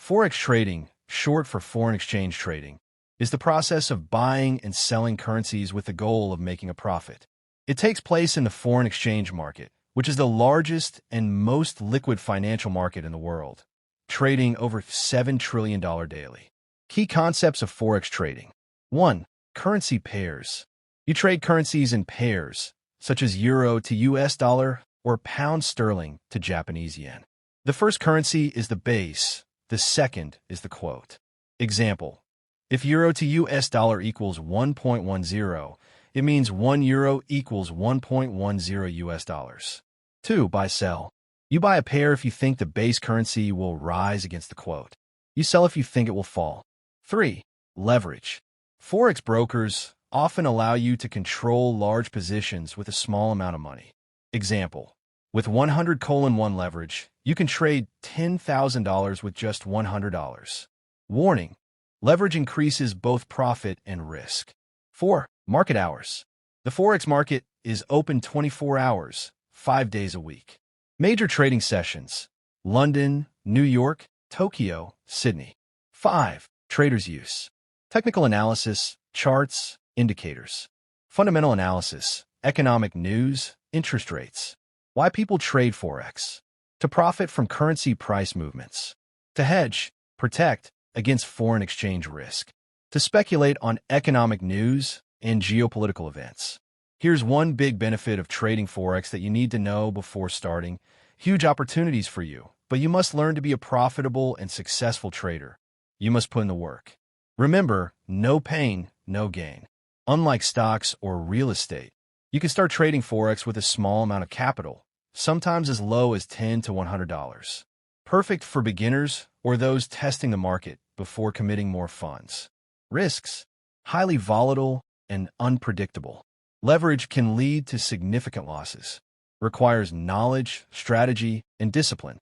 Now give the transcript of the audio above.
Forex trading, short for foreign exchange trading, is the process of buying and selling currencies with the goal of making a profit. It takes place in the foreign exchange market, which is the largest and most liquid financial market in the world, trading over $7 trillion daily. Key concepts of forex trading. 1. Currency pairs. You trade currencies in pairs, such as euro to US dollar or pound sterling to Japanese yen. The first currency is the base, the second is the quote. Example: if euro to US dollar equals 1.10, it means 1 euro equals 1.10 US dollars. 2. Buy-sell. You buy a pair if you think the base currency will rise against the quote. You sell if you think it will fall. 3. Leverage. Forex brokers often allow you to control large positions with a small amount of money. Example: with 100:1 leverage, you can trade $10,000 with just $100. Warning: leverage increases both profit and risk. 4. Market hours. The Forex market is open 24 hours, 5 days a week. Major trading sessions: London, New York, Tokyo, Sydney. 5. Traders' use. Technical analysis, charts, indicators. Fundamental analysis, economic news, interest rates. Why people trade Forex. To profit from currency price movements. To hedge, protect against foreign exchange risk. To speculate on economic news and geopolitical events. Here's one big benefit of trading Forex that you need to know before starting. Huge opportunities for you, but you must learn to be a profitable and successful trader. You must put in the work. Remember, no pain, no gain. Unlike stocks or real estate, you can start trading Forex with a small amount of capital, sometimes as low as $10 to $100. Perfect for beginners or those testing the market before committing more funds. Risks: highly volatile and unpredictable. Leverage can lead to significant losses. Requires knowledge, strategy, and discipline.